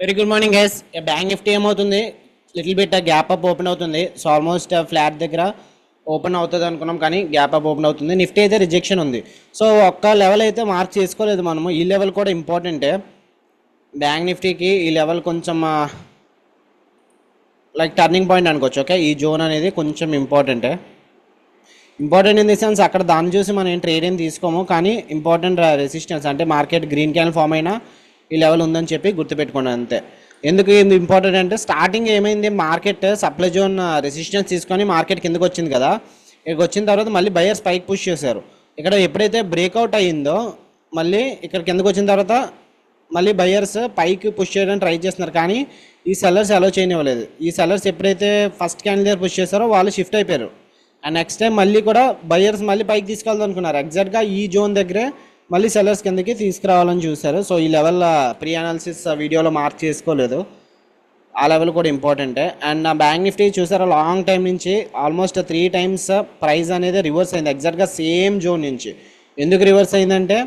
Very good morning guys. Bank Nifty ఏమవుతుంది, little bit gap up open అవుతుంది. So almost flat దగ్గర open అవుతుంది అనుకున్నాం, కానీ గ్యాప్ అప్ ఓపెన్ అవుతుంది. నిఫ్టీ అయితే రిజెక్షన్ ఉంది. సో ఒక్క లెవెల్ అయితే మార్క్ చేసుకోలేదు మనము. ఈ లెవెల్ కూడా ఇంపార్టెంటే బ్యాంక్ నిఫ్టీకి. ఈ లెవెల్ కొంచెం లైక్ టర్నింగ్ పాయింట్ అనుకోవచ్చు. ఓకే, ఈ జోన్ అనేది కొంచెం ఇంపార్టెంట్ ఇన్ ది సెన్స్ అక్కడ దాన్ని చూసి మనం ఏం ట్రేడ్ ఏం తీసుకోము, కానీ ఇంపార్టెంట్ రెసిస్టెన్స్ అంటే మార్కెట్ గ్రీన్ క్యాన్ ఫామ్ అయినా ఈ లెవెల్ ఉందని చెప్పి గుర్తుపెట్టుకోండి అంతే. ఎందుకు ఇది ఇంపార్టెంట్ అంటే స్టార్టింగ్ ఏమైంది, మార్కెట్ సప్లై జోన్ రెసిస్టెన్స్ తీసుకొని మార్కెట్ కిందకు వచ్చింది కదా. ఇక్కడికి వచ్చిన తర్వాత మళ్ళీ బయర్స్ పైకి పుష్ చేశారు. ఇక్కడ ఎప్పుడైతే బ్రేక్అవుట్ అయ్యిందో మళ్ళీ ఇక్కడ కిందకు వచ్చిన తర్వాత మళ్ళీ బయర్స్ పైకి పుష్ చేయడానికి ట్రై చేస్తున్నారు, కానీ ఈ సెల్లర్స్ అలో చేయనివ్వలేదు. ఈ సెల్లర్స్ ఎప్పుడైతే ఫస్ట్ క్యాండిల్ దగ్గర పుష్ చేశారో వాళ్ళు షిఫ్ట్ అయిపోయారు. అండ్ నెక్స్ట్ టైం మళ్ళీ కూడా బయర్స్ మళ్ళీ పైకి తీసుకెళ్దాం అనుకున్నారు. ఎగ్జాక్ట్గా ఈ జోన్ దగ్గరే మళ్ళీ సెల్లర్స్ కిందకి తీసుకురావాలని చూశారు. సో ఈ లెవెల్ ప్రీ అనాలిసిస్ వీడియోలో మార్క్ చేసుకోలేదు. ఆ లెవెల్ కూడా ఇంపార్టెంటే. అండ్ నా బ్యాంక్ నిఫ్టీ చూసారా, లాంగ్ టైం నుంచి ఆల్మోస్ట్ 3 times ప్రైస్ అనేది రివర్స్ అయింది ఎగ్జాక్ట్గా సేమ్ జోన్ నుంచి. ఎందుకు రివర్స్ అయిందంటే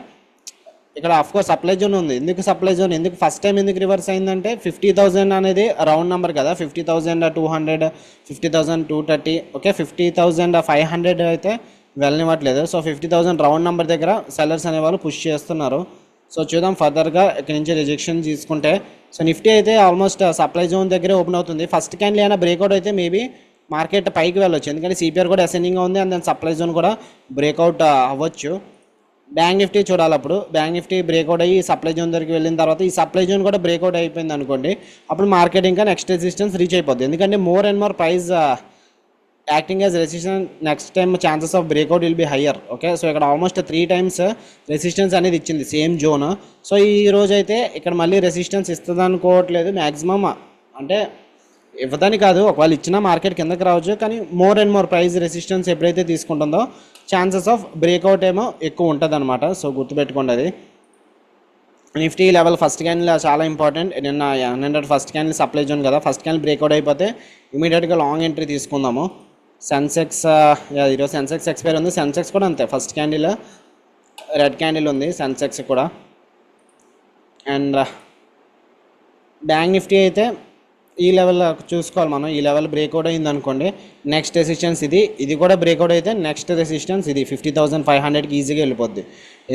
ఇక్కడ ఆఫ్కోర్స్ సప్లై జోన్ ఉంది. ఎందుకు సప్లై జోన్, ఎందుకు ఫస్ట్ టైం ఎందుకు రివర్స్ అయిందంటే 50,000 అనేది రౌండ్ నెంబర్ కదా. 50,200, 50,230, ఓకే 50,500 అయితే వెళ్ళనివ్వట్లేదు. సో 50,000 రౌండ్ నెంబర్ దగ్గర సెల్లర్స్ అనేవాళ్ళు పుష్ చేస్తున్నారు. సో చూద్దాం ఫర్దర్గా ఇక్కడ నుంచి రిజెక్షన్ తీసుకుంటే. సో నిఫ్టీ అయితే ఆల్మోస్ట్ సప్లై జోన్ దగ్గరే ఓపెన్ అవుతుంది. ఫస్ట్ క్యాండిల్ అయినా బ్రేక్అవుట్ అయితే మేబీ మార్కెట్ పైకి వెళ్ళొచ్చు, ఎందుకంటే సిపిఆర్ కూడా అసెండింగ్గా ఉంది. అండ్ దాని సప్లై జోన్ కూడా బ్రేక్అవుట్ అవ్వచ్చు. బ్యాంక్ నిఫ్టీ చూడాలి. అప్పుడు బ్యాంక్ నిఫ్టీ బ్రేక్అవుట్ అయ్యి సప్లై జోన్ దగ్గరికి వెళ్ళిన తర్వాత ఈ సప్లై జోన్ కూడా బ్రేక్అవుట్ అయిపోయింది అనుకోండి, అప్పుడు మార్కెట్ ఇంకా నెక్స్ట్ రెసిస్టెన్స్ రీచ్ అయిపోద్ది. ఎందుకంటే more and more price acting as resistance, next time chances of breakout will be higher. Okay, so ఇక్కడ ఆల్మోస్ట్ 3 times రెసిస్టెన్స్ అనేది ఇచ్చింది సేమ్ జోన్. సో ఈ రోజు అయితే ఇక్కడ మళ్ళీ రెసిస్టెన్స్ ఇస్తుంది అనుకోవట్లేదు మ్యాక్సిమం. అంటే ఇవ్వదని కాదు, ఒకవేళ ఇచ్చినా మార్కెట్ కిందకి రావచ్చు, కానీ more and more price resistance ఎప్పుడైతే తీసుకుంటుందో ఛాన్సెస్ ఆఫ్ బ్రేక్అవుట్ ఏమో ఎక్కువ ఉంటుంది అనమాట. సో గుర్తుపెట్టుకోండి అది. నిఫ్టీ లెవెల్ ఫస్ట్ క్యాండిల్ చాలా ఇంపార్టెంట్. నిన్న 100 ఫస్ట్ క్యాండిల్ సప్లై జోన్ కదా. ఫస్ట్ క్యాండిల్ బ్రేక్అవుట్ అయిపోతే ఇమీడియట్గా లాంగ్ ఎంట్రీ తీసుకుందాము. సెన్సెక్స్ ఈరోజు సెన్సెక్స్ ఎక్స్పైర్ ఉంది. సెన్సెక్స్ కూడా అంతే, ఫస్ట్ క్యాండిల్ రెడ్ క్యాండిల్ ఉంది సెన్సెక్స్ కూడా. అండ్ బ్యాంక్ నిఫ్టీ అయితే ఈ లెవెల్ చూసుకోవాలి మనం. ఈ లెవెల్ బ్రేక్అవుట్ అయింది అనుకోండి, నెక్స్ట్ రెసిస్టెన్స్ ఇది కూడా బ్రేక్అవుట్ అయితే నెక్స్ట్ రెసిస్టెన్స్ ఇది 50,500కి ఈజీగా వెళ్ళిపోద్ది.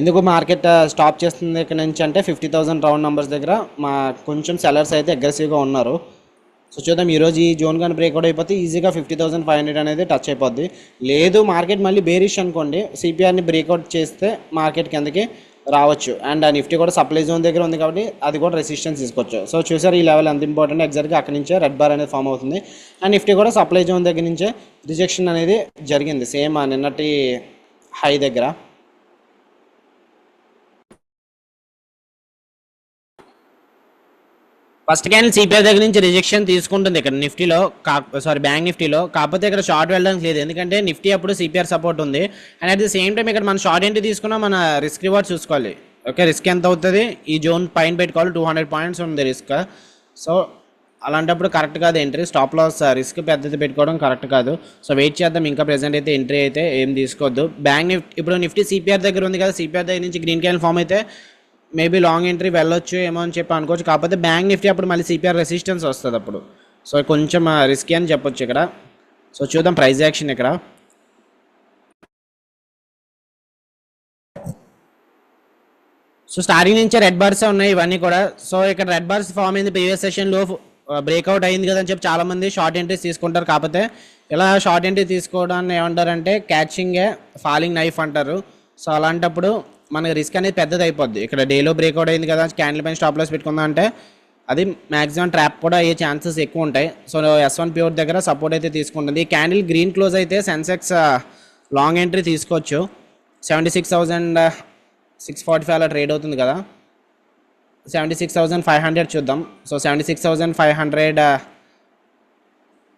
ఎందుకు మార్కెట్ స్టాప్ చేస్తుంది ఇక్కడ నుంచి అంటే 50,000 రౌండ్ నెంబర్స్ దగ్గర కొంచెం సెల్లర్స్ అయితే అగ్రెసివ్గా ఉన్నారు. సో చూద్దాం, ఈరోజు ఈ జోన్ కానీ బ్రేక్అవుట్ అయిపోతే ఈజీగా 50,500 అనేది టచ్ అయిపోద్ది. లేదు మార్కెట్ మళ్ళీ బేరిష్ అనుకోండి, సిపిఆర్ని బ్రేక్అవుట్ చేస్తే మార్కెట్ కిందకి రావచ్చు. అండ్ నిఫ్టీ కూడా సప్లై జోన్ దగ్గర ఉంది కాబట్టి అది కూడా రెసిస్టెన్స్ తీసుకోవచ్చు. సో చూసారు ఈ లెవెల్ ఎంత ఇంపార్టెంట్, ఎగ్జాక్ట్గా అక్కడి నుంచే రెడ్ బార్ అనేది ఫామ్ అవుతుంది. అండ్ నిఫ్టీ కూడా సప్లై జోన్ దగ్గర నుంచే రిజెక్షన్ అనేది జరిగింది సేమ్ నిన్నటి హై దగ్గర. ఫస్ట్ క్యాండిల్ సిపిఆర్ దగ్గర నుంచి రిజెక్షన్ తీసుకుంటుంది ఇక్కడ నిఫ్టీలో, బ్యాంక్ నిఫ్టీలో. కాకపోతే ఇక్కడ షార్ట్ వెళ్ళడానికి లేదు, ఎందుకంటే నిఫ్టీ అప్పుడు సిపిఆర్ సపోర్ట్ ఉంది. And at the same time ఇక్కడ మనం షార్ట్ ఎంట్రీ తీసుకున్నా మన రిస్క్ రివార్డ్ చూసుకోవాలి. ఓకే, రిస్క్ ఎంత అవుతుంది, ఈ జోన్ పైన పెట్టుకోవాలి. 200 points ఉంది రిస్క్. సో అలాంటప్పుడు కరెక్ట్ కాదు ఎంట్రీ. స్టాప్ లాస్ రిస్క్ పెద్దది పెట్టుకోవడం కరెక్ట్ కాదు. సో వెయిట్ చేద్దాం. ఇంకా ప్రెసెంట్ అయితే ఎంట్రీ అయితే ఏం తీసుకోవద్దు. బ్యాంక్ నిఫ్టీ ఇప్పుడు నిఫ్టీ సిపిఆర్ దగ్గర ఉంది కదా, సిపిఆర్ దగ్గర నుంచి గ్రీన్ క్యాండిల్ ఫామ్ అయితే మేబీ లాంగ్ ఎంట్రీ వెళ్ళొచ్చు ఏమో అని చెప్పి అనుకోవచ్చు. కాకపోతే బ్యాంక్ నిఫ్టీ అప్పుడు మళ్ళీ సిపిఆర్ రెసిస్టెన్స్ వస్తుంది అప్పుడు. సో కొంచెం రిస్కీ అని చెప్పొచ్చు ఇక్కడ. సో చూద్దాం ప్రైస్ యాక్షన్ ఇక్కడ. సో స్టార్టింగ్ నుంచే రెడ్ బార్స్ ఉన్నాయి ఇవన్నీ కూడా. సో ఇక్కడ రెడ్ బార్స్ ఫామ్ అయింది ప్రీవియస్ సెషన్లో, బ్రేక్అవుట్ అయింది కదా అని చెప్పి చాలామంది షార్ట్ ఎంట్రీస్ తీసుకుంటారు. కాకపోతే ఇలా షార్ట్ ఎంట్రీ తీసుకోవడాన్ని ఏమంటారంటే క్యాచింగ్ ఏ ఫాలింగ్ నైఫ్ అంటారు. సో అలాంటప్పుడు మనకి రిస్క్ అనేది పెద్దది అయిపోద్ది. ఇక్కడ డేలో బ్రేక్అవుట్ అయింది కదా, క్యాండిల్ పైన స్టాప్ లాస్ పెట్టుకుందాం అంటే అది మ్యాక్సిమం ట్రాప్ కూడా అయ్యే ఛాన్సెస్ ఎక్కువ ఉంటాయి. సో S1 ప్యూర్ దగ్గర సపోర్ట్ అయితే తీసుకుంటుంది. ఈ క్యాండిల్ గ్రీన్ క్లోజ్ అయితే సెన్సెక్స్ లాంగ్ ఎంట్రీ తీసుకోవచ్చు. 76,645 అలా ట్రేడ్ అవుతుంది కదా. 76,500 చూద్దాం. సో 76,500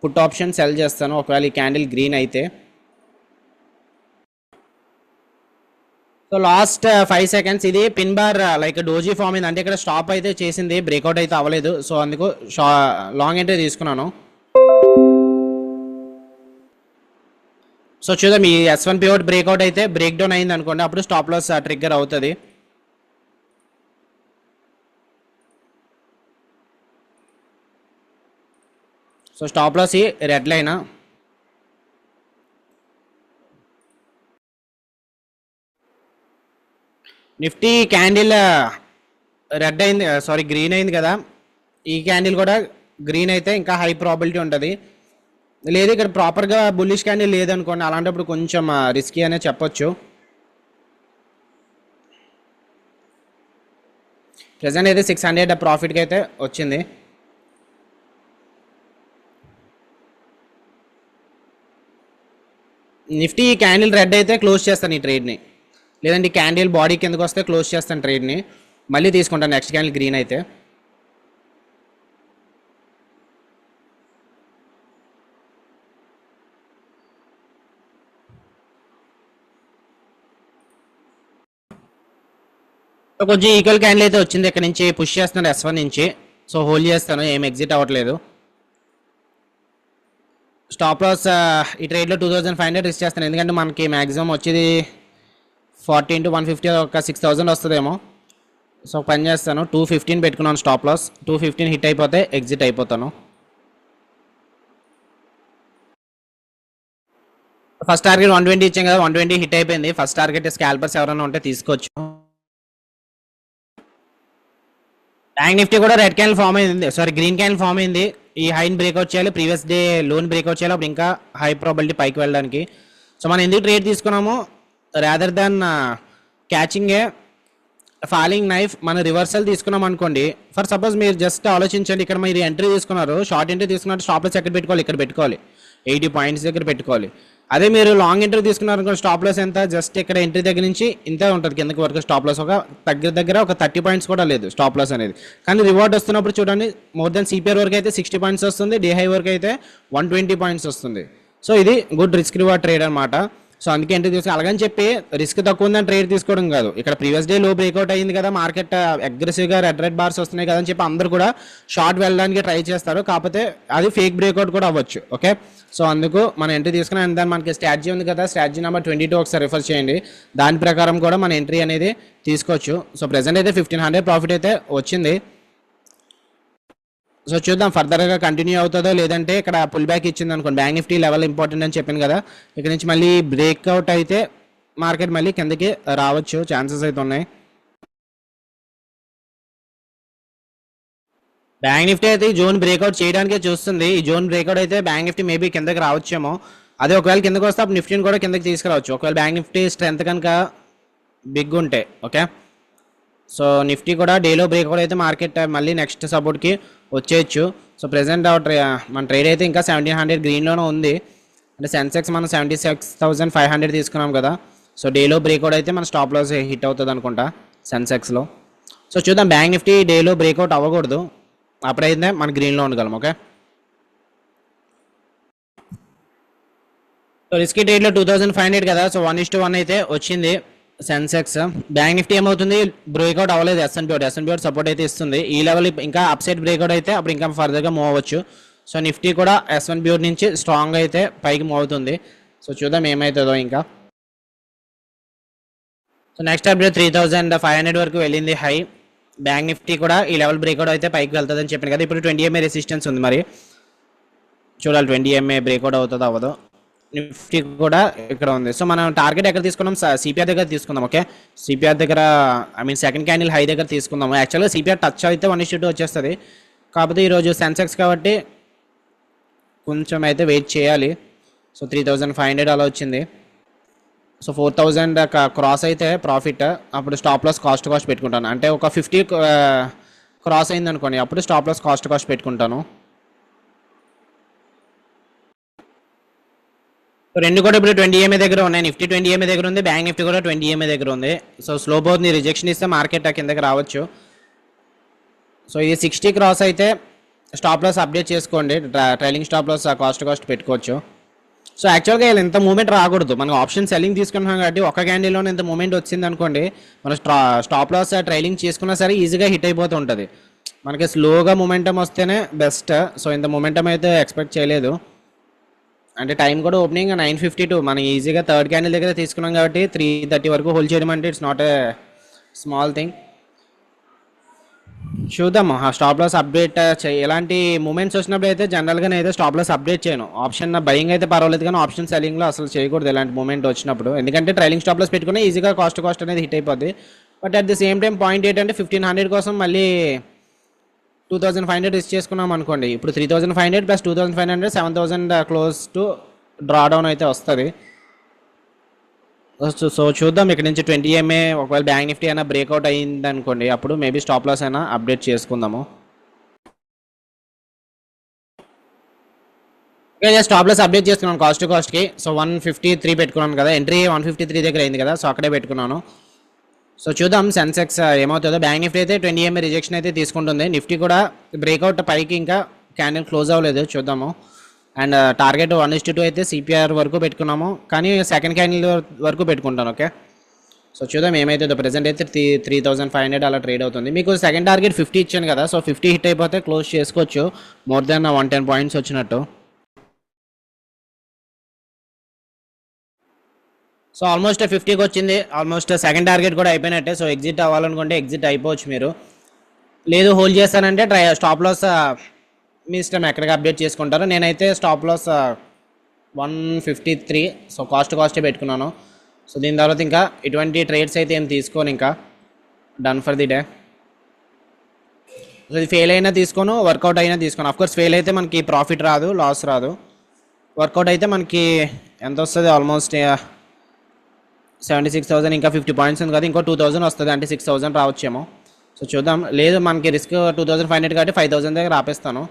పుట్ ఆప్షన్ సెల్ చేస్తాను ఒకవేళ ఈ క్యాండిల్ గ్రీన్ అయితే. సో లాస్ట్ 5 seconds ఇది pin bar like doji form అయింది, అంటే ఇక్కడ స్టాప్ అయితే చేసింది, బ్రేక్అవుట్ అయితే అవ్వలేదు. సో అందుకు లాంగ్ ఎంట్రీ తీసుకున్నాను. సో చూద్దాం, ఈ S1 పివట్ బ్రేక్అవుట్ అయితే బ్రేక్ డౌన్ అయింది అనుకోండి, అప్పుడు స్టాప్ లాస్ ట్రిగ్గర్ అవుతుంది. సో స్టాప్ లాస్ ఈ red line. Nifty candle red అయింది, సారీ గ్రీన్ అయింది కదా, ఈ క్యాండిల్ కూడా గ్రీన్ అయితే ఇంకా హై ప్రాబిలిటీ ఉంటుంది. లేదు ఇక్కడ ప్రాపర్గా బుల్లిష్ క్యాండిల్ లేదనుకోండి, అలాంటప్పుడు కొంచెం రిస్కీ అనే చెప్పొచ్చు. ప్రజెంట్ అయితే 600 ప్రాఫిట్కి అయితే వచ్చింది. నిఫ్టీ క్యాండిల్ రెడ్ అయితే క్లోజ్ చేస్తాను ఈ ట్రేడ్ని, లేదంటే క్యాండిల్ బాడీ కిందకు వస్తే క్లోజ్ చేస్తాను ట్రేడ్ని, మళ్ళీ తీసుకుంటాను నెక్స్ట్ క్యాండిల్ గ్రీన్ అయితే. కొంచెం ఈక్వల్ క్యాండిల్ అయితే వచ్చింది, ఇక్కడ నుంచి పుష్ చేస్తున్నాను S1 నుంచి. సో హోల్డ్ చేస్తాను, ఏం ఎగ్జిట్ అవ్వట్లేదు. స్టాప్ లాస్ ఈ ట్రేడ్లో 2500 రిస్క్ చేస్తాను, ఎందుకంటే మనకి మ్యాక్సిమం వచ్చేది 40 into 150 ఒక 6000 వస్తుందేమో. సో పని చేస్తాను, 215 పెట్టుకున్నాను స్టాప్ లాస్. 215 హిట్ అయిపోతే ఎగ్జిట్ అయిపోతాను. ఫస్ట్ టార్గెట్ 120 ఇచ్చాం కదా, 120 హిట్ అయిపోయింది. ఫస్ట్ టార్గెట్ స్కాల్పర్స్ ఎవరైనా ఉంటే తీసుకోవచ్చు. బ్యాంక్ నిఫ్టీ కూడా రెడ్ క్యాండిల్ ఫామ్ అయింది, సారీ గ్రీన్ క్యాండిల్ ఫామ్ అయింది. ఈ హైని బ్రేక్అవుట్ చేయాలి, ప్రీవియస్ డే లోన్ బ్రేక్అవుట్ చేయాలి, అప్పుడు ఇంకా హై ప్రాబిలిటీ పైకి వెళ్ళడానికి. సో మనం ఎందుకు ట్రేడ్ తీసుకున్నాము, రాదర్ దాన్ క్యాచింగ్ ఏ ఫాలింగ్ నైఫ్, మన రివర్సల్ తీసుకున్నాం అనుకోండి. ఫర్ సపోజ్ మీరు జస్ట్ ఆలోచించండి, ఇక్కడ మీరు ఎంట్రీ తీసుకున్నారు, షార్ట్ ఎంట్రీ తీసుకున్నారు, స్టాప్ లాస్ ఎక్కడ పెట్టుకోవాలి, ఇక్కడ పెట్టుకోవాలి, 80 పాయింట్స్ దగ్గర పెట్టుకోవాలి. అదే మీరు లాంగ్ ఎంట్రీ తీసుకున్నారు అనుకోండి, స్టాప్ లాస్ ఎంత, జస్ట్ ఇక్కడ ఎంట్రీ దగ్గర నుంచి ఇంతే ఉంటుంది కిందకి వరకు స్టాప్ లాస్, ఒక దగ్గర ఒక 30 పాయింట్స్ కూడా లేదు స్టాప్ లాస్ అనేది. కానీ రివార్డ్ వస్తున్నప్పుడు చూడండి, మోర్ దెన్ సిపిఆర్ వరకు అయితే 60 పాయింట్స్ వస్తుంది, డే హై వరకు అయితే 120 పాయింట్స్ వస్తుంది. సో ఇది గుడ్ రిస్క్ రివార్డ్ ట్రేడ్ అనమాట. సో అందుకే ఎంట్రీ తీసుకుని, అలాగని చెప్పి రిస్క్ తక్కువ ఉందని ట్రేడ్ తీసుకోవడం కాదు. ఇక్కడ ప్రీవియస్ డే లో బ్రేక్అవుట్ అయింది కదా, మార్కెట్ అగ్రెసివ్గా రెడ్ బార్స్ వస్తున్నాయి కదా అని చెప్పి అందరూ కూడా షార్ట్ వెళ్ళడానికి ట్రై చేస్తారు, కాకపోతే అది ఫేక్ బ్రేక్అవుట్ కూడా అవ్వచ్చు. ఓకే, సో అందుకు మనం ఎంట్రీ తీసుకున్నాం. దాని మనకి స్ట్రాటజీ ఉంది కదా, స్ట్రాటజీ నెంబర్ 22 ఒకసారి రిఫర్ చేయండి, దాని ప్రకారం కూడా మన ఎంట్రీ అనేది తీసుకోవచ్చు. సో ప్రెసెంట్ అయితే 1500 ప్రాఫిట్ అయితే వచ్చింది. సో చూద్దాం ఫర్దర్గా కంటిన్యూ అవుతుందో, లేదంటే ఇక్కడ పుల్ బ్యాక్ ఇచ్చింది అనుకోండి. బ్యాంక్ నిఫ్టీ లెవెల్ ఇంపార్టెంట్ అని చెప్పాను కదా, ఇక్కడ నుంచి మళ్ళీ బ్రేక్అవుట్ అయితే మార్కెట్ మళ్ళీ కిందకి రావచ్చు, ఛాన్సెస్ అయితే ఉన్నాయి. బ్యాంక్ నిఫ్టీ అయితే ఈ జోన్ బ్రేక్అవుట్ చేయడానికే చూస్తుంది. ఈ జోన్ బ్రేక్అవుట్ అయితే బ్యాంక్ నిఫ్టీ మేబీ కిందకి రావచ్చేమో. అదే ఒకవేళ కిందకి వస్తే అప్పుడు నిఫ్టీని కూడా కిందకి తీసుకురావచ్చు, ఒకవేళ బ్యాంక్ నిఫ్టీ స్ట్రెంత్ కనుక బిగ్ ఉంటే. ఓకే, సో నిఫ్టీ కూడా డేలో బ్రేక్అవుట్ అయితే మార్కెట్ మళ్ళీ నెక్స్ట్ సపోర్ట్కి వచ్చేయచ్చు. సో ప్రెసెంట్ మన ట్రేడ్ అయితే ఇంకా 1700 గ్రీన్లోనే ఉంది, అంటే సెన్సెక్స్ మనం 76,500 తీసుకున్నాం కదా. సో డేలో బ్రేక్అవుట్ అయితే మన స్టాప్ లాస్ హిట్ అవుతుంది అనుకుంటా సెన్సెక్స్లో. సో చూద్దాం, బ్యాంక్ నిఫ్టీ డేలో బ్రేక్అవుట్ అవ్వకూడదు, అప్పుడైతే మన గ్రీన్లో ఉండగలం. ఓకే, సో రిస్కీ ట్రేడ్లో 2500 కదా, సో 1:1 అయితే వచ్చింది సెన్సెక్స్. బ్యాంక్ నిఫ్టీ ఏమవుతుంది, బ్రేక్అవుట్ అవ్వలేదు, ఎస్ఎన్పి సపోర్ట్ అయితే ఇస్తుంది. ఈ లెవెల్ ఇంకా అప్సైడ్ బ్రేక్అవుట్ అయితే అప్పుడు ఇంకా ఫర్దర్గా మూవ్ అవ్వచ్చు. సో నిఫ్టీ కూడా S1 నుంచి స్ట్రాంగ్ అయితే పైకి మూవ్ అవుతుంది. సో చూద్దాం ఏమవుతుందో ఇంకా. సో నెక్స్ట్ అప్డేట్ 3500 వరకు వెళ్ళింది హై. బ్యాంక్ నిఫ్టీ కూడా ఈ లెవెల్ బ్రేక్అవుట్ అయితే పైకి వెళ్తుందని చెప్పాను కదా. ఇప్పుడు 20 MA రెసిస్టెన్స్ ఉంది, మరి చూడాలి 20 MA బ్రేక్అవుట్ అవుతుందో అవ్వదో. నిఫ్టీ కూడా ఇక్కడ ఉంది. సో మనం టార్గెట్ ఎక్కడ తీసుకున్నాం, సిపిఆర్ దగ్గర తీసుకుందాం. ఓకే, సిపిఆర్ దగ్గర సెకండ్ క్యాండిల్ హై దగ్గర తీసుకుందాం. యాక్చువల్గా సిపిఆర్ టచ్ అయితే 1:2 వచ్చేస్తుంది, కాకపోతే ఈరోజు సెన్సెక్స్ కాబట్టి కొంచెం అయితే వెయిట్ చేయాలి. సో 3500 అలా వచ్చింది. సో 4000 క్రాస్ అయితే ప్రాఫిట్, అప్పుడు స్టాప్ లాస్ కాస్ట్ పెట్టుకుంటాను. అంటే ఒక 50 క్రాస్ అయింది అనుకోండి, అప్పుడు స్టాప్ లాస్ కాస్ట్ పెట్టుకుంటాను. రెండు కూడా ఇప్పుడు 20 MA దగ్గర ఉన్నాయి. నిఫ్టీ 20 MA దగ్గర ఉంది, బ్యాంక్ నిఫ్టీ కూడా 20 MA దగ్గర ఉంది. సో స్లో పోతుంది, రిజెక్షన్ ఇస్తే మార్కెట్ కిందకి రావచ్చు. సో ఇది 60 క్రాస్ అయితే స్టాప్ లాస్ అప్డేట్ చేసుకోండి, ట్రైలింగ్ స్టాప్ లాస్ కాస్ట్ పెట్టుకోవచ్చు. సో యాక్చువల్గా ఇంత మూమెంట్ రాకూడదు, మనం ఆప్షన్ సెల్లింగ్ తీసుకుంటున్నాం కాబట్టి ఒక క్యాండిల్లోనే ఇంత మూమెంట్ వచ్చింది అనుకోండి, మనం స్టాప్ లాస్ ట్రైలింగ్ చేసుకున్నా సరే ఈజీగా హిట్ అయిపోతూ ఉంటుంది. మనకి స్లోగా మూమెంటం వస్తేనే బెస్ట్. సో ఇంత మూమెంటం అయితే ఎక్స్పెక్ట్ చేయలేదు, అంటే టైం కూడా ఓపెనింగ్ 9:52, మనం ఈజీగా థర్డ్ క్యాండిల్ దగ్గర తీసుకున్నాం కాబట్టి 3:30 వరకు హోల్డ్ చేయడం అంటే it's not a small thing. చూద్దాము ఆ స్టాప్ లాస్ అప్డేట్ ఎలాంటి మూమెంట్స్ వచ్చినప్పుడు అయితే జనరల్గా అయితే స్టాప్ లాస్ అప్డేట్ చేయను. ఆప్షన్ బయింగ్ అయితే పర్వాలేదు కానీ ఆప్షన్ సెల్లింగ్లో అసలు చేయకూడదు ఎలాంటి మూమెంట్ వచ్చినప్పుడు. ఎందుకంటే ట్రైలింగ్ స్టాప్ లాస్ పెట్టుకుని ఈజీగా కాస్ట్ అనేది హిట్ అయిపోద్ది. But at the same time point ఏంటంటే 1500 కోసం మళ్ళీ 2500 రిస్క్ చేసుకున్నాం అనుకోండి. ఇప్పుడు 3500 plus 2500 7000 close to draw down అయితే వస్తుంది. సో చూద్దాం ఇక్కడ నుంచి 20 MA ఒకవేళ బ్యాంక్ నిఫ్టీ అయినా బ్రేక్అవుట్ అయ్యింది అనుకోండి, అప్పుడు మేబీ స్టాప్ లాస్ అయినా అప్డేట్ చేసుకుందాము. ఓకే, స్టాప్ లాస్ అప్డేట్ చేసుకున్నాను కాస్ట్ టు కాస్ట్కి. సో 153 పెట్టుకున్నాను కదా, ఎంట్రీ 153 దగ్గర అయింది కదా, సో అక్కడే పెట్టుకున్నాను. సో చూద్దాం సెన్సెక్స్ ఏమవుతుందో. బ్యాంక్ నిఫ్టీ అయితే 20 MA రిజెక్షన్ అయితే తీసుకుంటుంది. నిఫ్టీ కూడా బ్రేక్అవుట్ పైకి ఇంకా క్యాండిల్ క్లోజ్ అవ్వలేదు, చూద్దాము. అండ్ టార్గెట్ 1:2 అయితే సిపిఆర్ వరకు పెట్టుకున్నాము, కానీ సెకండ్ క్యాండిల్ వరకు పెట్టుకుంటాను. ఓకే, సో చూద్దాం ఏమైతుందో. ప్రెసెంట్ అయితే 3500 అలా ట్రేడ్ అవుతుంది. మీకు సెకండ్ టార్గెట్ 50 ఇచ్చాను కదా, సో 50 హిట్ అయిపోతే క్లోజ్ చేసుకోవచ్చు, మోర్ దెన్ 110 పాయింట్స్ వచ్చినట్టు. సో ఆల్మోస్ట్ 50కి వచ్చింది, ఆల్మోస్ట్ సెకండ్ టార్గెట్ కూడా అయిపోయినట్టే. సో ఎగ్జిట్ అవ్వాలనుకుంటే ఎగ్జిట్ అయిపోవచ్చు మీరు, లేదు హోల్డ్ చేస్తానంటే స్టాప్ లాస్ మీ ఇష్టం ఎక్కడికి అప్డేట్ చేసుకుంటారో. నేనైతే స్టాప్ లాస్ 153, సో కాస్టే పెట్టుకున్నాను. సో దీని తర్వాత ఇంకా ఇటువంటి ట్రేడ్స్ అయితే ఏం తీసుకోను, ఇంకా done for the day. So ఇది ఫెయిల్ అయినా తీసుకోను, వర్కౌట్ అయినా తీసుకోను. అఫ్కోర్స్ ఫెయిల్ అయితే మనకి ప్రాఫిట్ రాదు, లాస్ రాదు. వర్కౌట్ అయితే మనకి ఎంత వస్తుంది, ఆల్మోస్ట్ 76,000, ఇంకా 50 పాయింట్స్ ఉంది కదా, ఇంకో 2000 వస్తుంది, అంటే 6000 రావచ్చేమో. సో చూద్దాం, లేదు మనకి రిస్క్ 2500 కాబట్టి 5000 దగ్గర ఆపేస్తాను.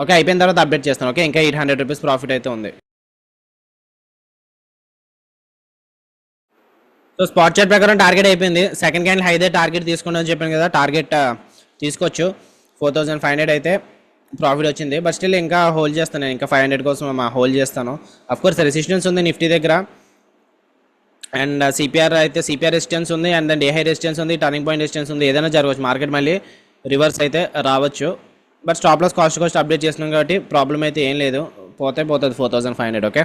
ఓకే, అయిపోయిన తర్వాత అప్డేట్ చేస్తాను. ఓకే, ఇంకా 800 రూపీస్ ప్రాఫిట్ అయితే ఉంది. సో స్పాట్ చార్ట్ ప్రకారం టార్గెట్ అయిపోయింది. సెకండ్ క్యాండిల్ హైదే టార్గెట్ తీసుకుంటాం అని చెప్పాను కదా, టార్గెట్ తీసుకోవచ్చు. 4500 అయితే ప్రాఫిట్ వచ్చింది. బట్ స్టిల్ ఇంకా హోల్డ్ చేస్తాను, నేను ఇంకా 500 కోసం హోల్డ్ చేస్తాను. అఫ్కోర్స్ రెసిస్టెన్స్ ఉంది నిఫ్టీ దగ్గర, అండ్ సిపిఆర్ రెసిస్టెన్స్ ఉంది, అండ్ డే హై రెసిస్టెన్స్ ఉంది, టర్నింగ్ పాయింట్ రెసిస్టెన్స్ ఉంది. ఏదైనా జరగవచ్చు, మార్కెట్ మళ్ళీ రివర్స్ అయితే రావచ్చు. But stop loss cost update చేస్తున్నాం కాబట్టి ప్రాబ్లం అయితే ఏం లేదు, పోతుంది 4500. ఓకే,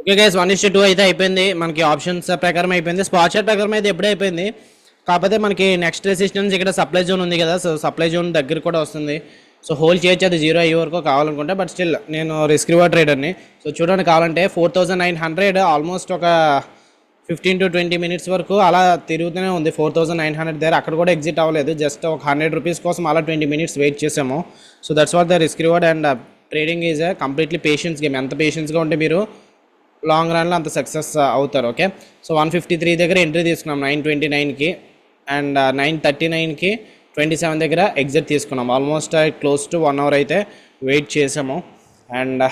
ఓకే గైస్, 1:2 అయితే అయిపోయింది మనకి. ఆప్షన్స్ ప్రకారం అయిపోయింది, స్పాట్ చార్ట్ ప్రకారం అయితే ఎప్పుడే అయిపోయింది. కాకపోతే మనకి నెక్స్ట్ రెసిస్టెన్స్ ఇక్కడ సప్లై జోన్ ఉంది కదా, సో సప్లై జోన్ దగ్గర కూడా వస్తుంది. సో హోల్డ్ చేయొచ్చు, అది 0 అయ్యే వరకు కావాలనుకుంటే. బట్ స్టిల్ నేను రిస్క్ రివార్డ్ ట్రేడర్ని. సో చూడండి, కావాలంటే 4900 ఆల్మోస్ట్ ఒక 15 to 20 మినిట్స్ వరకు అలా తిరుగుతూనే ఉంది 4900 దగ్గర. అక్కడ కూడా ఎగ్జిట్ అవ్వలేదు, జస్ట్ ఒక 100 రూపీస్ కోసం అలా 20 మినిట్స్ వెయిట్ చేసాము. So that's what the risk reward. And trading is completely patience game. ఎంత పేషెన్స్గా ఉంటే మీరు లాంగ్ రన్లో అంత సక్సెస్ అవుతారు. ఓకే, సో 153 దగ్గర ఎంట్రీ తీసుకున్నాం 929కి, అండ్ 939కి 27 దగ్గర ఎగ్జిట్ తీసుకున్నాం. ఆల్మోస్ట్ క్లోజ్ టు 1 అవర్ అయితే వెయిట్ చేసాము. అండ్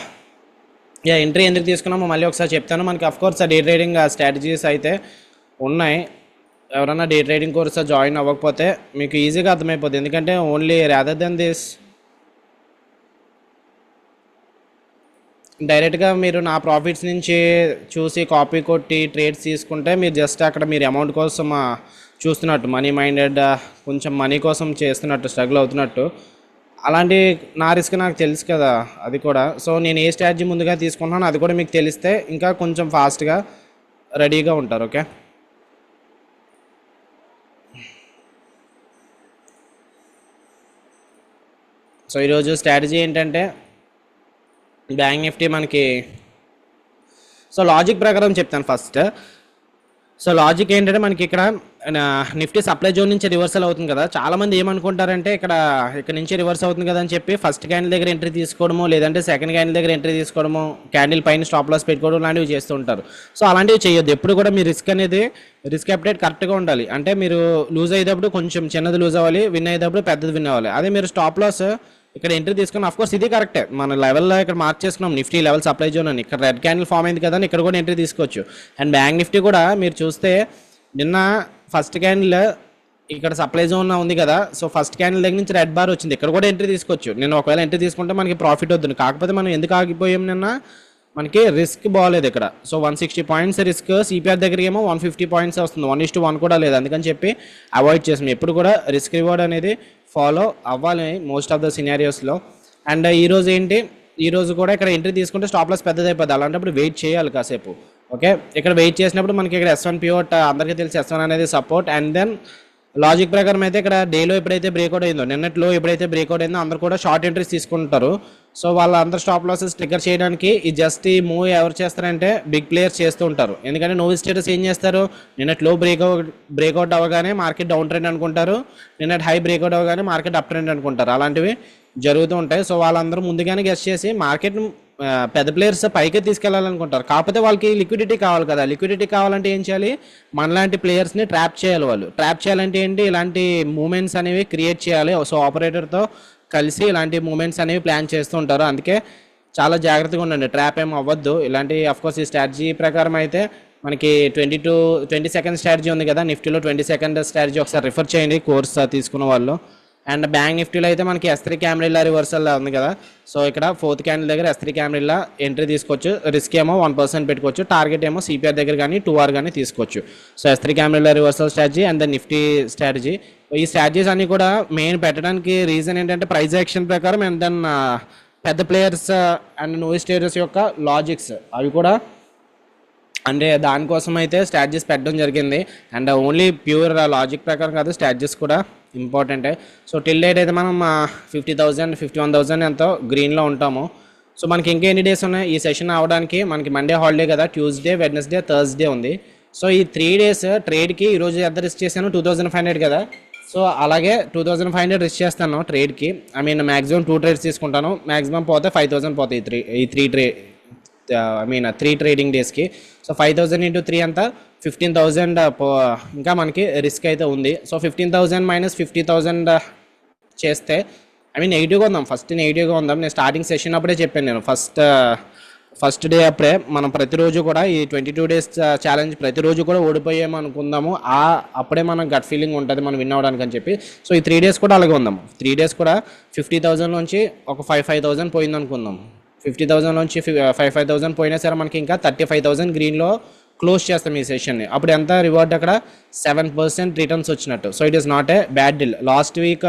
ఎంట్రీ ఎందుకు తీసుకున్నామో మళ్ళీ ఒకసారి చెప్తాను. మనకి అఫ్కోర్స్ డే ట్రేడింగ్ స్ట్రాటజీస్ అయితే ఉన్నాయి. ఎవరైనా డే ట్రేడింగ్ కోర్స్ జాయిన్ అవ్వకపోతే మీకు ఈజీగా అర్థమైపోతుంది. ఎందుకంటే ఓన్లీ రాదర్ దెన్ దిస్ డైరెక్ట్గా మీరు నా ప్రాఫిట్స్ నుంచి చూసి కాపీ కొట్టి ట్రేడ్స్ తీసుకుంటే మీరు జస్ట్ అక్కడ మీరు అమౌంట్ కోసం చూస్తున్నట్టు, మనీ మైండెడ్, కొంచెం మనీ కోసం చేస్తున్నట్టు, స్ట్రగుల్ అవుతున్నట్టు. అలాంటి నా రిస్క్ నాకు తెలుసు కదా అది కూడా. సో నేను ఏ స్ట్రాటజీ ముందుగా తీసుకుంటున్నాను అది కూడా మీకు తెలిస్తే ఇంకా కొంచెం ఫాస్ట్గా రెడీగా ఉంటారు. ఓకే, సో ఈరోజు స్ట్రాటజీ ఏంటంటే బ్యాంక్ నిఫ్టీ మనకి, సో లాజిక్ ప్రకారం చెప్తాను ఫస్ట్. సో లాజిక్ ఏంటంటే మనకి ఇక్కడ నిఫ్టీ సప్లై జోన్ నుంచి రివర్సల్ అవుతుంది కదా, చాలామంది ఏమనుకుంటారంటే ఇక్కడ నుంచి రివర్స్ అవుతుంది కదా అని చెప్పి ఫస్ట్ క్యాండిల్ దగ్గర ఎంట్రీ తీసుకోవడము, లేదంటే సెకండ్ క్యాండిల్ దగ్గర ఎంట్రీ తీసుకోవడము, క్యాండిల్ పైన స్టాప్ లాస్ పెట్టుకోవడం లాంటివి చేస్తూ ఉంటారు. సో అలాంటివి చేయొద్దు. ఎప్పుడు కూడా మీ రిస్క్ అప్డేట్ కరెక్ట్గా ఉండాలి. అంటే మీరు లూజ్ అయ్యేటప్పుడు కొంచెం చిన్నది లూజ్ అవ్వాలి, విన్ అయ్యేటప్పుడు పెద్దది విన్ అవ్వాలి. అదే మీరు స్టాప్ లాస్ ఇక్కడ ఎంట్రీ తీసుకున్నాం, అఫ్కోర్స్ ఇది కరెక్టే, మన లెవెల్లో ఇక్కడ మార్క్ చేసుకున్నాం నిఫ్టీ లెవెల్ సప్లై జోన్ అని. ఇక్కడ రెడ్ క్యాండిల్ ఫామ్ అయింది కదా అని ఇక్కడ కూడా ఎంట్రీ తీసుకోవచ్చు. అండ్ బ్యాంక్ నిఫ్టీ కూడా మీరు చూస్తే నిన్న ఫస్ట్ క్యాండిల్ ఇక్కడ సప్లై జోన్ ఉంది కదా, సో ఫస్ట్ క్యాండిల్ దగ్గర నుంచి రెడ్ బార్ వచ్చింది, ఇక్కడ కూడా ఎంట్రీ తీసుకోవచ్చు. నేను ఒకవేళ ఎంట్రీ తీసుకుంటే మనకి ప్రాఫిట్ వద్దు. కాకపోతే మనం ఎందుకు ఆగిపోయాం నిన్న, మనకి రిస్క్ బాగాలేదు ఇక్కడ. సో 160 పాయింట్స్ రిస్క్, సిపిఆర్ దగ్గరికి ఏమో 150 పాయింట్స్ వస్తుంది, 1:1 కూడా లేదు. అందుకని చెప్పి అవాయిడ్ చేసాం. ఎప్పుడు కూడా రిస్క్ రివార్డ్ అనేది ఫాలో అవ్వాలి మోస్ట్ ఆఫ్ ద సినారియోస్లో. అండ్ ఈరోజు ఏంటి ఈ రోజు కూడా ఇక్కడ ఎంట్రీ తీసుకుంటే స్టాప్ లాస్ పెద్దది అయిపోద్ది, అలాంటప్పుడు వెయిట్ చేయాలి కాసేపు. ఓకే, ఇక్కడ వెయిట్ చేసినప్పుడు మనకి ఇక్కడ S1 పివోట్ అందరికీ తెలిసి S1 అనేది సపోర్ట్. అండ్ దెన్ లాజిక్ ప్రకారం అయితే ఇక్కడ డేలో ఎప్పుడైతే బ్రేక్అవుట్ అయిందో, నిన్నట్లో ఎప్పుడైతే బ్రేక్అవుట్ అయిందో అందరూ కూడా షార్ట్ ఎంట్రీస్ తీసుకుంటారు. సో వాళ్ళందరూ స్టాప్ లాసెస్ ట్రిగ్గర్ చేయడానికి ఈ జస్ట్ ఈ మూవ్ ఎవరు చేస్తారంటే బిగ్ ప్లేయర్స్ చేస్తూ ఉంటారు. ఎందుకంటే నో స్టేటస్ ఏం చేస్తారు, నిన్నట్లో బ్రేక్అవుట్ అవ్వగానే మార్కెట్ డౌన్ ట్రెండ్ అనుకుంటారు, నిన్నటి హై బ్రేక్అవుట్ అవ్వగానే మార్కెట్ అప్ ట్రెండ్ అనుకుంటారు. అలాంటివి జరుగుతూ ఉంటాయి. సో వాళ్ళందరూ ముందుగానే గెస్ట్ చేసి మార్కెట్ పెద్ద ప్లేయర్స్ పైకి తీసుకెళ్లాలనుకుంటారు. కాకపోతే వాళ్ళకి లిక్విడిటీ కావాలి కదా, లిక్విడిటీ కావాలంటే ఏం చేయాలి, మనలాంటి ప్లేయర్స్ని ట్రాప్ చేయాలి. వాళ్ళు ట్రాప్ చేయాలంటే ఏంటి, ఇలాంటి మూమెంట్స్ అనేవి క్రియేట్ చేయాలి. సో ఆపరేటర్తో కలిసి ఇలాంటి మూమెంట్స్ అనేవి ప్లాన్ చేస్తూ ఉంటారు. అందుకే చాలా జాగ్రత్తగా ఉండండి, ట్రాప్ ఏం అవ్వద్దు. ఇలాంటి అఫ్కోర్స్ ఈ స్ట్రాటజీ ప్రకారం అయితే మనకి 20 సెకండ్ స్ట్రాటజీ ఉంది కదా, నిఫ్టీలో 20 సెకండ్ స్ట్రాటజీ ఒకసారి రిఫర్ చేయండి కోర్స్ తీసుకున్న వాళ్ళు. అండ్ బ్యాంక్ నిఫ్టీలో అయితే మనకి S3 క్యామ్రిల్లా రివర్సల్ ఉంది కదా, సో ఇక్కడ 4th క్యాండిల్ దగ్గర S3 క్యామ్రిల్లా ఎంట్రీ తీసుకోవచ్చు. రిస్క్ ఏమో 1% పెట్టుకోవచ్చు, టార్గెట్ ఏమో CPR దగ్గర కానీ 2R కానీ తీసుకోవచ్చు. So S3 Camarilla reversal strategy and then Nifty strategy. ఈ స్ట్రాటజీస్ అన్ని కూడా మెయిన్ పెట్టడానికి రీజన్ ఏంటంటే ప్రైస్ యాక్షన్ ప్రకారం అండ్ దెన్ పెద్ద ప్లేయర్స్ అండ్ నో స్టేటస్ యొక్క లాజిక్స్ అవి కూడా, అంటే దానికోసం అయితే స్ట్రాటజీస్ పెట్టడం జరిగింది. అండ్ ఓన్లీ ప్యూర్ లాజిక్ ప్రకారం కాదు, స్ట్రాటజీస్ కూడా ఇంపార్టెంటే. సో టిల్ డేట్ అయితే మనం 50,000 51,000 ఎంతో గ్రీన్లో ఉంటాము. సో మనకి ఇంకా ఎన్ని డేస్ ఉన్నాయి ఈ సెషన్ అవడానికి, మనకి మండే హాలిడే కదా, ట్యూస్డే వెడ్నెస్డే థర్స్డే ఉంది. సో ఈ 3 డేస్ ట్రేడ్కి ఈరోజు ఎంత రిస్క్ చేశాను, 2,500 కదా. సో అలాగే 2,500 రిస్క్ చేస్తాను ట్రేడ్కి. ఐ మీన్ మ్యాక్సిమం 2 ట్రేడ్స్ తీసుకుంటాను, మ్యాక్సిమం పోతే 5,000 పోతాయి ఈ త్రీ ట్రేడింగ్ డేస్కి. సో 5,000 into 3 అంతా 15,000 ఇంకా మనకి రిస్క్ అయితే ఉంది. సో 15,000 minus 50,000 చేస్తే ఐ మీన్ నెగిటివ్గా ఉందాం, ఫస్ట్ నెగిటివ్గా ఉందాం. నేను స్టార్టింగ్ సెషన్ అప్పుడే చెప్పాను, నేను ఫస్ట్ డే అప్పుడే మనం ప్రతిరోజు కూడా ఈ 22 days ఛాలెంజ్ ప్రతిరోజు కూడా ఓడిపోయాము అనుకుందాము, అప్పుడే మనకు గట్ ఫీలింగ్ ఉంటుంది మనం విన్ అవ్వడానికి అని చెప్పి. సో ఈ 3 days కూడా అలాగే ఉందాము. 3 days కూడా 50,000 నుంచి ఒక 5,000 పోయింది అనుకుందాం. 50,000 నుంచి 5,000 పోయినా సరే మనకి ఇంకా 35,000 గ్రీన్లో క్లోజ్ చేస్తాం ఈ సెషన్ని. అప్పుడు ఎంత రివార్డ్, అక్కడ 7% రిటర్న్స్ వచ్చినట్టు. So it is not a bad deal. Last week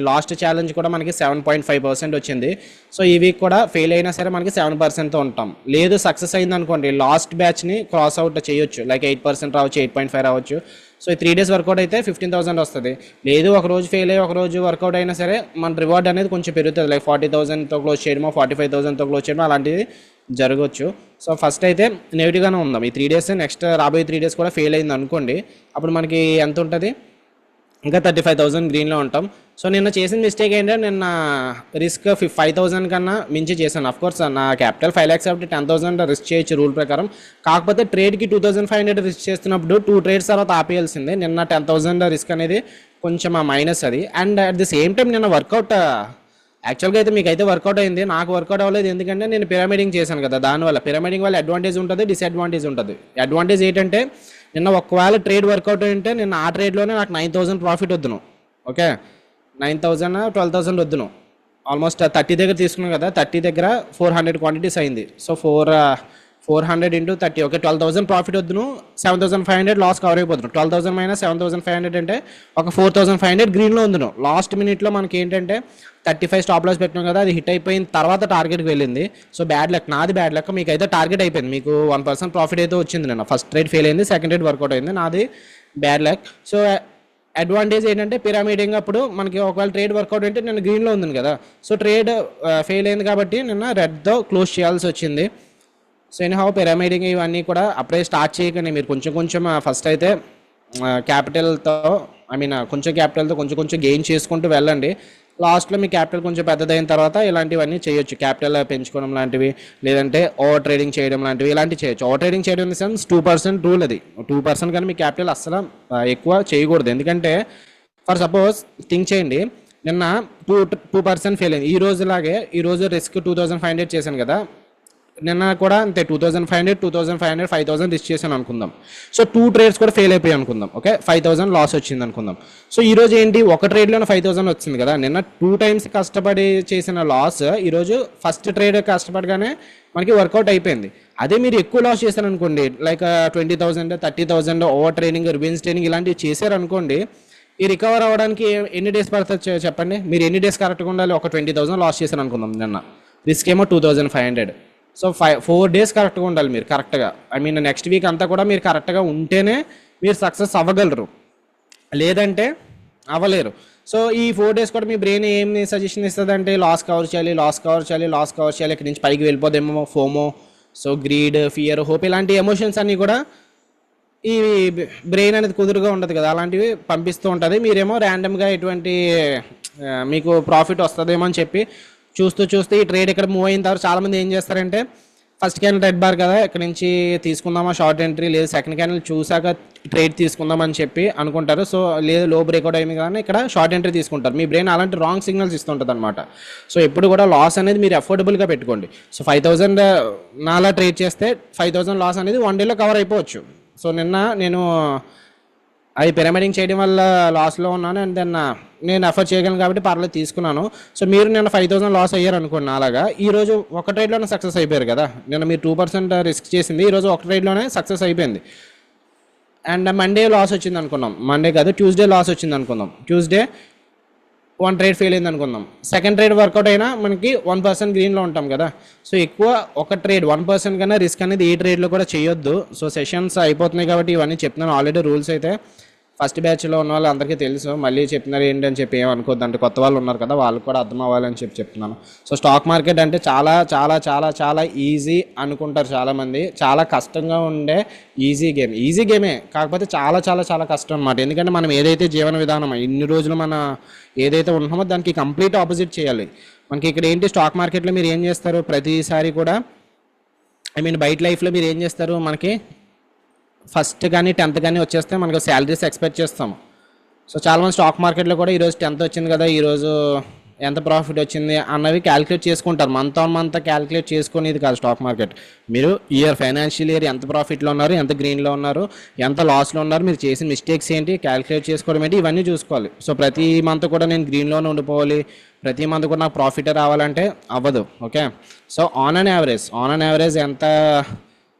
last challenge కూడా మనకి 7.5% వచ్చింది. సో ఈ వీక్ కూడా ఫెయిల్ అయినా సరే మనకి 7%తో ఉంటాం. లేదు సక్సెస్ అయింది అనుకోండి, లాస్ట్ బ్యాచ్ని క్రాస్ అవుట్ చేయొచ్చు, లైక్ 8% రావచ్చు, 8.5 రావచ్చు. సో ఈ 3 days వర్కౌట్ అయితే 15,000 వస్తుంది. లేదు ఒక రోజు ఫెయిల్ అయ్యి ఒక రోజు వర్కౌట్ అయినా సరే మన రివార్డ్ అనేది కొంచెం పెరుగుతుంది, లైక్ 40,000తో క్లోజ్ చేయడమో 45,000తో క్లోజ్ చేయడమో అలాంటిది జరగవచ్చు. సో ఫస్ట్ అయితే నెగిటివ్గానే ఉందాం ఈ 3 days. నెక్స్ట్ రాబోయే 3 days కూడా ఫెయిల్ అయింది అనుకోండి, అప్పుడు మనకి ఎంత ఉంటుంది, ఇంకా 35,000 గ్రీన్లో ఉంటాం. సో నిన్న చేసిన మిస్టేక్ ఏంటంటే, నిన్న రిస్క్ 5,000 కన్నా మించి చేశాను. అఫ్కోర్స్ నా క్యాపిటల్ 5 lakhs కాబట్టి 10,000 రిస్క్ చేయొచ్చు రూల్ ప్రకారం. కాకపోతే ట్రేడ్కి 2,500 రిస్క్ చేస్తున్నప్పుడు 2 trades తర్వాత ఆపేయాల్సిందే. నిన్న 10,000 రిస్క్ అనేది కొంచెం మైనస్ అది. And at the same time నిన్న వర్కౌట్ యాక్చువల్గా అయితే మీకు అయితే వర్కౌట్ అయింది, నాకు వర్కౌట్ అవ్వలేదు. ఎందుకంటే నేను పిరమిడింగ్ చేశాను కదా, దానివల్ల పిరమిడింగ్ వల్ల అడ్వాంటేజ్ ఉంటుంది, డిసడ్వాంటేజ్ ఉంటుంది. అడ్వాంటేజ్ ఏంటంటే, నిన్న ఒకవేళ ట్రేడ్ వర్కౌట్ అంటే నిన్న ఆ ట్రేడ్లోనే నాకు 9,000 ప్రాఫిట్ వద్దును. ఓకే, 9,000 12,000 వద్దును. ఆల్మోస్ట్ 30 దగ్గర తీసుకున్నాం కదా, 30 దగ్గర 400 క్వాంటిటీస్ అయింది. సో 400 into 30, ఓకే 12,000 ప్రాఫిట్ వద్దును, 7,500 లాస్ కవర్ అయిపోతున్నాం. 12,000 minus 7,500 అంటే ఒక 4,500 గ్రీన్లో ఉందును. లాస్ట్ మినిట్లో మనకి ఏంటంటే 35 స్టాప్ లాస్ పెట్టినాం కదా, అది హిట్ అయిపోయిన తర్వాత టార్గెట్కి వెళ్ళింది. సో బ్యాడ్ లక్, నాది బ్యాడ్ లక్. మీకు అయితే టార్గెట్ అయిపోయింది, మీకు 1% ప్రాఫిట్ అయితే వచ్చింది. నేను ఫస్ట్ ట్రేడ్ ఫెయిల్ అయింది, సెకండ్ ట్రేడ్ వర్కౌట్ అయింది, నాది బ్యాడ్ లక్. సో అడ్వాంటేజ్ ఏంటంటే, పిరమిడింగ్ అప్పుడు మనకి ఒకవేళ ట్రేడ్ వర్కౌట్ అంటే నేను గ్రీన్లో ఉంది కదా, సో ట్రేడ్ ఫెయిల్ అయింది కాబట్టి నిన్న రెడ్తో క్లోజ్ చేయాల్సి వచ్చింది. సో ఎనీ హౌ పిరమిడింగ్ ఇవన్నీ కూడా అప్పుడే స్టార్ట్ చేయకండి, మీరు కొంచెం ఫస్ట్ అయితే క్యాపిటల్తో కొంచెం క్యాపిటల్తో కొంచెం గెయిన్ చేసుకుంటూ వెళ్ళండి. లాస్ట్లో మీ క్యాపిటల్ కొంచెం పెద్దదైన తర్వాత ఇలాంటివన్నీ చేయొచ్చు, క్యాపిటల్ పెంచుకోవడం లాంటివి, లేదంటే ఓవర్ ట్రేడింగ్ చేయడం లాంటివి, ఇలాంటివి చేయొచ్చు. ఓవర్ ట్రేడింగ్ చేయడం ఇన్ ది సెన్స్ 2% రూల్, అది 2% కానీ మీ క్యాపిటల్ అస్సలు ఎక్కువ చేయకూడదు. ఎందుకంటే ఫర్ సపోజ్ థింక్ చేయండి, నిన్న 2% ఫెయిల్ అయింది. ఈ రోజులాగే ఈరోజు రిస్క్ 2,500 చేశాను కదా, నిన్న కూడా అంతే 2,500 5,000 రిస్క్ చేశాను అనుకుందాం. సో 2 trades కూడా ఫెయిల్ అయిపోయాయి అనుకుందాం. ఓకే, 5,000 లాస్ వచ్చింది అనుకుందాం. సో ఈరోజు ఏంటి, ఒక ట్రేడ్లోనే 5,000 వచ్చింది కదా, నిన్న 2 times కష్టపడి చేసిన లాస్ ఈరోజు ఫస్ట్ ట్రేడ్ కష్టపడగానే మనకి వర్కౌట్ అయిపోయింది. అదే మీరు ఎక్కువ లాస్ చేశారు అనుకోండి, like 20,000 30,000 over trading revenge trading ఇలాంటివి చేశారనుకోండి, ఈ రికవర్ అవ్వడానికి ఎన్ని డేస్ పడుతుంది చెప్పండి. మీరు ఎన్ని డేస్ కరెక్ట్గా ఉండాలి, ఒక 20,000 లాస్ చేశారు అనుకుందాం నిన్న. రిస్క్ ఏమో 2500. సో 4 days కరెక్ట్గా ఉండాలి మీరు, కరెక్ట్గా. ఐ మీన్ నెక్స్ట్ వీక్ అంతా కూడా మీరు కరెక్ట్గా ఉంటేనే మీరు సక్సెస్ అవ్వగలరు, లేదంటే అవ్వలేరు. సో ఈ 4 days కూడా మీ బ్రెయిన్ ఏం సజెషన్ ఇస్తుంది అంటే లాస్ కవర్ చేయాలి, లాస్ కవర్ చేయాలి, లాస్ కవర్ చేయాలి, ఇక్కడి నుంచి పైకి వెళ్ళిపోదేమో, FOMO, so greed, fear, hope, ఇలాంటి ఎమోషన్స్ అన్నీ కూడా ఈ బ్రెయిన్ అనేది కుదురుగా ఉండదు కదా, అలాంటివి పంపిస్తూ ఉంటుంది. మీరేమో ర్యాండమ్గా ఎటువంటి మీకు ప్రాఫిట్ వస్తుందేమో అని చెప్పి చూస్తూ ఈ ట్రేడ్ ఇక్కడ మూవ్ అయిన తర్వాత చాలామంది ఏం చేస్తారంటే ఫస్ట్ క్యానల్ రెడ్ బార్ కదా, ఇక్కడ నుంచి తీసుకుందామా షార్ట్ ఎంట్రీ, లేదు సెకండ్ క్యానల్ చూసాక ట్రేడ్ తీసుకుందామని చెప్పి అనుకుంటారు. సో లేదు లో బ్రేక్అవుట్ అయింది కానీ ఇక్కడ షార్ట్ ఎంట్రీ తీసుకుంటారు. మీ బ్రెయిన్ అలాంటి రాంగ్ సిగ్నల్స్ ఇస్తుంటుంది అనమాట. సో ఎప్పుడు కూడా లాస్ అనేది మీరు అఫోర్డబుల్గా పెట్టుకోండి. సో 5000 నాలా ట్రేడ్ చేస్తే 5000 లాస్ అనేది 1 dayలో కవర్ అయిపోవచ్చు. సో నిన్న నేను అది పిరమిడింగ్ చేయడం వల్ల లాస్లో ఉన్నాను, అండ్ దెన్ నేను ఎఫర్ట్ చేయగలను కాబట్టి పర్లేదు తీసుకున్నాను. సో మీరు నిన్న 5000 లాస్ అయ్యారు అనుకోండి, అలాగా ఈరోజు ఒక ట్రేడ్లోనే సక్సెస్ అయిపోయారు కదా. నిన్న మీరు 2% రిస్క్ చేసింది, ఈరోజు ఒక ట్రేడ్లోనే సక్సెస్ అయిపోయింది. అండ్ మండే లాస్ వచ్చింది అనుకున్నాం, మండే కాదు ట్యూస్డే లాస్ వచ్చింది అనుకుందాం, ట్యూస్డే 1 ట్రేడ్ ఫెయిల్ అయింది అనుకుందాం, సెకండ్ ట్రేడ్ వర్కౌట్ అయినా మనకి 1% గ్రీన్లో ఉంటాం కదా. సో ఎక్కువ ఒక ట్రేడ్ 1% కన్నా రిస్క్ అనేది ఏ ట్రేడ్లో కూడా చేయొద్దు. సో సెషన్స్ అయిపోతున్నాయి కాబట్టి ఇవన్నీ చెప్తున్నాను. ఆల్రెడీ రూల్స్ అయితే ఫస్ట్ బ్యాచ్లో ఉన్న వాళ్ళు అందరికీ తెలుసు, మళ్ళీ చెప్తున్నారు ఏంటి అని చెప్పి ఏమనుకోద్దు, అంటే కొత్త వాళ్ళు ఉన్నారు కదా వాళ్ళకి కూడా అర్థం అవ్వాలని చెప్పి చెప్తున్నాను. సో స్టాక్ మార్కెట్ అంటే చాలా చాలా చాలా చాలా ఈజీ అనుకుంటారు చాలామంది, చాలా కష్టంగా ఉండే ఈజీ గేమే, కాకపోతే చాలా చాలా చాలా కష్టం అనమాట. ఎందుకంటే మనం ఏదైతే జీవన విధానం ఇన్ని రోజులు మన ఏదైతే ఉన్నామో దానికి కంప్లీట్ ఆపోజిట్ చేయాలి. మనకి ఇక్కడ ఏంటి, స్టాక్ మార్కెట్లో మీరు ఏం చేస్తారు ప్రతిసారి కూడా, ఐ మీన్ బయట లైఫ్లో మీరు ఏం చేస్తారు, మనకి ఫస్ట్ కానీ 10th కానీ వచ్చేస్తే మనకు శాలరీస్ ఎక్స్పెక్ట్ చేస్తాము. సో చాలామంది స్టాక్ మార్కెట్లో కూడా ఈరోజు 10th వచ్చింది కదా, ఈరోజు ఎంత ప్రాఫిట్ వచ్చింది అన్నవి క్యాలిక్యులేట్ చేసుకుంటారు. మంత్ ఆన్ మంత్ క్యాలిక్యులేట్ చేసుకునేది కాదు స్టాక్ మార్కెట్. మీరు ఫైనాన్షియల్ ఇయర్ ఎంత ప్రాఫిట్లో ఉన్నారు, ఎంత గ్రీన్లో ఉన్నారు, ఎంత లాస్లో ఉన్నారు, మీరు చేసిన మిస్టేక్స్ ఏంటి క్యాలిక్యులేట్ చేసుకోవడం ఏంటి, ఇవన్నీ చూసుకోవాలి. సో ప్రతి మంత్ కూడా నేను గ్రీన్లోనే ఉండిపోవాలి, ప్రతి మంత్ కూడా నాకు ప్రాఫిట్ రావాలంటే అవ్వదు. Okay, so on an average ఎంత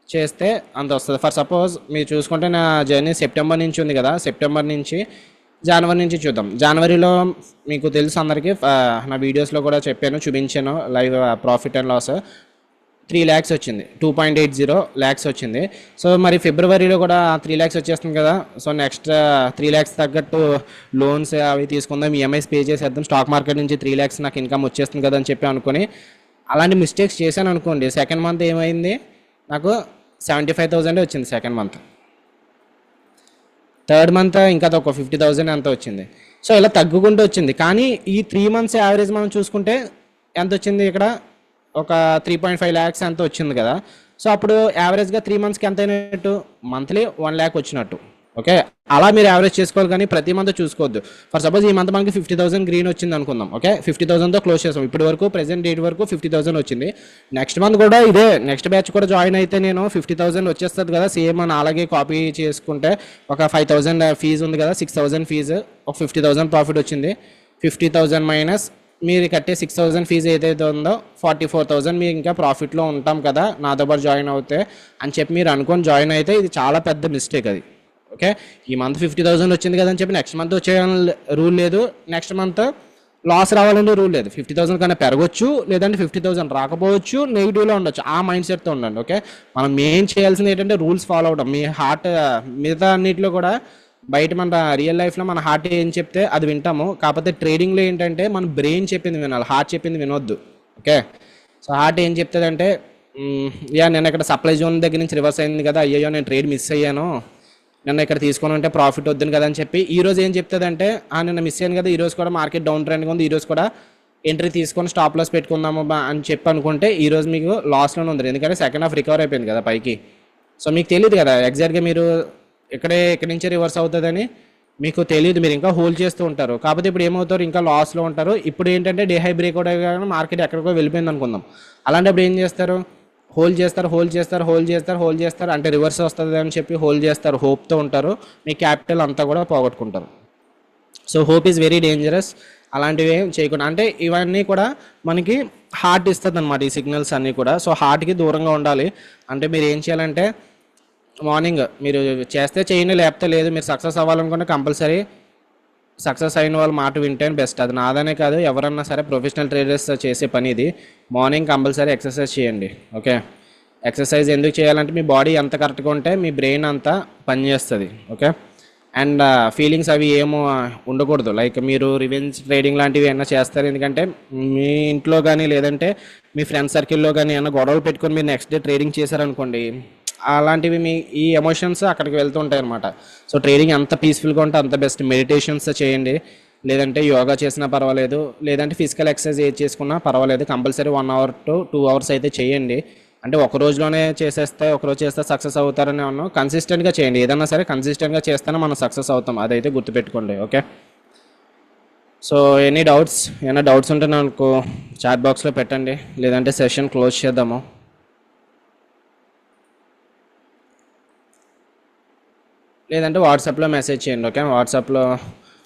చేస్తే అంత వస్తుంది. ఫర్ సపోజ్ మీరు చూసుకుంటే నా జర్నీ సెప్టెంబర్ నుంచి ఉంది కదా, సెప్టెంబర్ నుంచి జనవరి నుంచి చూద్దాం. జనవరిలో మీకు తెలుసు అందరికీ, నా వీడియోస్లో కూడా చెప్పాను, చూపించాను live profit and loss 3 lakhs వచ్చింది, 2.80 lakhs వచ్చింది. సో మరి ఫిబ్రవరిలో కూడా 3 lakhs వచ్చేస్తుంది కదా. సో నెక్స్ట్ 3 lakhs తగ్గట్టు లోన్స్ అవి తీసుకుందాం, ఈఎంఐస్ పే చేసేద్దాం, స్టాక్ మార్కెట్ నుంచి 3 lakhs నాకు ఇన్కమ్ వచ్చేస్తుంది కదా అని చెప్పి అనుకుని అలాంటి మిస్టేక్స్ చేశాను అనుకోండి. సెకండ్ మంత్ ఏమైంది, నాకు 75,000 వచ్చింది సెకండ్ మంత్. థర్డ్ మంత్ ఇంకా ఒక 50,000 ఎంత వచ్చింది. సో ఇలా తగ్గుకుంటూ వచ్చింది. కానీ ఈ 3 months యావరేజ్ మనం చూసుకుంటే ఎంత వచ్చింది, ఇక్కడ ఒక 3.5 lakhs ఎంత వచ్చింది కదా. సో అప్పుడు యావరేజ్గా 3 monthsకి ఎంత అయినట్టు, మంత్లీ 1 lakh వచ్చినట్టు. ఓకే, అలా మీరు యావరేజ్ చేసుకోవాలి కానీ ప్రతి మంత్ చూసుకోవద్దు. ఫర్ సపోజ్ ఈ మంత్ మనకి 50,000 గ్రీన్ వచ్చింది అనుకుందాం. ఓకే, 50,000తో క్లోజ్ చేసాం. ఇప్పటి వరకు ప్రెసెంట్ డేట్ వరకు 50,000 వచ్చింది. నెక్స్ట్ మంత్ కూడా ఇదే, నెక్స్ట్ బ్యాచ్ కూడా జాయిన్ అయితే నేను 50,000 వచ్చేస్తుంది కదా. సేమ్ అని అలాగే కాపీ చేసుకుంటే ఒక 5,000 ఫీజు ఉంది కదా, 6,000 ఫీజు, ఒక 50,000 ప్రాఫిట్ వచ్చింది. 50,000 మైనస్ మీరు కట్టే 6,000 ఫీజు ఏదైతే ఉందో 44,000 మీరు ఇంకా ప్రాఫిట్లో ఉంటాం కదా నాతో పాటు జాయిన్ అవుతే అని చెప్పి మీరు అనుకొని జాయిన్ అయితే ఇది చాలా పెద్ద మిస్టేక్ అది. ఓకే, ఈ మంత్ 50,000 వచ్చింది కదా అని చెప్పి నెక్స్ట్ మంత్ వచ్చేయాలని రూల్ లేదు, నెక్స్ట్ మంత్ లాస్ రావాలని రూల్ లేదు. 50,000 కన్నా పెరగవచ్చు, లేదంటే 50,000 రాకపోవచ్చు, నెగిటివ్లో ఉండొచ్చు. ఆ మైండ్ సెట్తో ఉండండి. ఓకే, మనం మెయిన్ చేయాల్సింది ఏంటంటే రూల్స్ ఫాలో అవడం. మీ హార్ట్ మిగతా అన్నింటిలో కూడా బయట మన రియల్ లైఫ్లో మన హార్ట్ ఏం చెప్తే అది వింటాము, కాకపోతే ట్రేడింగ్లో ఏంటంటే మన బ్రెయిన్ చెప్పింది వినాలి, హార్ట్ చెప్పింది వినొద్దు. ఓకే, సో హార్ట్ ఏం చెప్తుందంటే నేను ఇక్కడ సప్లై జోన్ దగ్గర నుంచి రివర్స్ అయింది కదా, అయ్యో నేను ట్రేడ్ మిస్ అయ్యాను, నిన్న ఇక్కడ తీసుకొని ఉంటే ప్రాఫిట్ వద్దును కదా అని చెప్పి ఈరోజు ఏం చెప్తుందంటే నిన్న మిస్ అయ్యాను కదా, ఈరోజు కూడా మార్కెట్ డౌన్ ట్రెండ్గా ఉంది, ఈరోజు కూడా ఎంట్రీ తీసుకొని స్టాప్ లాస్ పెట్టుకుందాము అని చెప్పి అనుకుంటే ఈరోజు మీకు లాస్లోనే ఉంది. ఎందుకంటే సెకండ్ హాఫ్ రికవర్ అయిపోయింది కదా పైకి. సో మీకు తెలియదు కదా ఎగ్జాక్ట్గా మీరు ఇక్కడి నుంచే రివర్స్ అవుతుందని మీకు తెలియదు, మీరు ఇంకా హోల్డ్ చేస్తూ ఉంటారు. కాకపోతే ఇప్పుడు ఏమవుతారు, ఇంకా లాస్లో ఉంటారు. ఇప్పుడు ఏంటంటే డే హై బ్రేక్అవుట్ అయ్యాక మార్కెట్ ఎక్కడికో వెళ్ళిపోయింది అనుకుందాం. అలాంటప్పుడు ఏం చేస్తారు, హోల్డ్ చేస్తారు అంటే రివర్స్ వస్తుంది అని చెప్పి హోల్డ్ చేస్తారు, హోప్తో ఉంటారు, మీ క్యాపిటల్ అంతా కూడా పోగొట్టుకుంటారు. So hope is very dangerous. అలాంటివి ఏం చేయకుండా, అంటే ఇవన్నీ కూడా మనకి హార్ట్ ఇస్తుంది అనమాట, ఈ సిగ్నల్స్ అన్నీ కూడా. సో హార్ట్కి దూరంగా ఉండాలి. అంటే మీరు ఏం చేయాలంటే మార్నింగ్ మీరు చేస్తే చేయండి, లేకపోతే లేదు. మీరు సక్సెస్ అవ్వాలనుకుంటే కంపల్సరీ సక్సెస్ అయిన వాళ్ళ మాట వింటే బెస్ట్. అది నాదనే కాదు, ఎవరన్నా సరే ప్రొఫెషనల్ ట్రేడర్స్ చేసే పని ఇది. మార్నింగ్ కంపల్సరీ ఎక్సర్సైజ్ చేయండి. ఓకే, ఎక్సర్సైజ్ ఎందుకు చేయాలంటే మీ బాడీ ఎంత కరెక్ట్గా ఉంటే మీ బ్రెయిన్ అంతా పనిచేస్తుంది. ఓకే, అండ్ ఫీలింగ్స్ అవి ఏమో ఉండకూడదు. లైక్ మీరు రివెంజ్ ట్రేడింగ్ లాంటివి ఏమైనా చేస్తారు, ఎందుకంటే మీ ఇంట్లో కానీ లేదంటే మీ ఫ్రెండ్ సర్కిల్లో కానీ ఏమైనా గొడవలు పెట్టుకొని మీరు నెక్స్ట్ డే ట్రేడింగ్ చేశారనుకోండి, అలాంటివి మీ ఈ ఎమోషన్స్ అక్కడికి వెళ్తుంటాయి అనమాట. సో ట్రేడింగ్ ఎంత పీస్ఫుల్గా ఉంటే అంత బెస్ట్. మెడిటేషన్స్ చేయండి, లేదంటే యోగా చేసినా పర్వాలేదు, లేదంటే ఫిజికల్ ఎక్సర్సైజ్ ఏది చేసుకున్నా పర్వాలేదు. కంపల్సరీ 1 hour to 2 hours అయితే చేయండి. అంటే ఒక రోజులోనే చేసేస్తే ఒకరోజు చేస్తే సక్సెస్ అవుతారని అన్నాం. కన్సిస్టెంట్గా చేయండి, ఏదన్నా సరే కన్సిస్టెంట్గా చేస్తేనే మనం సక్సెస్ అవుతాం, అదైతే గుర్తుపెట్టుకోండి. ఓకే, సో ఎనీ డౌట్స్, ఏమైనా డౌట్స్ ఉంటే నాకు చాట్ బాక్స్లో పెట్టండి, లేదంటే సెషన్ క్లోజ్ చేద్దాము. లేదంటే వాట్సాప్లో మెసేజ్ చేయండి. ఓకే, వాట్సాప్లో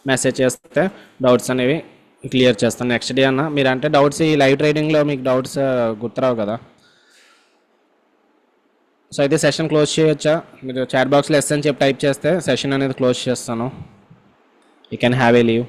మెసేజ్ చేస్తే డౌట్స్ అనేవి క్లియర్ చేస్తాను నెక్స్ట్ డే అన్న. మీరు అంటే డౌట్స్ ఈ లైవ్ ట్రేడింగ్లో మీకు డౌట్స్ గుర్తురావు కదా. సో అయితే సెషన్ క్లోజ్ చేయొచ్చా? మీరు చాట్ బాక్స్లో ఎస్ అని చెప్పి టైప్ చేస్తే సెషన్ అనేది క్లోజ్ చేస్తాను. You can have a leave.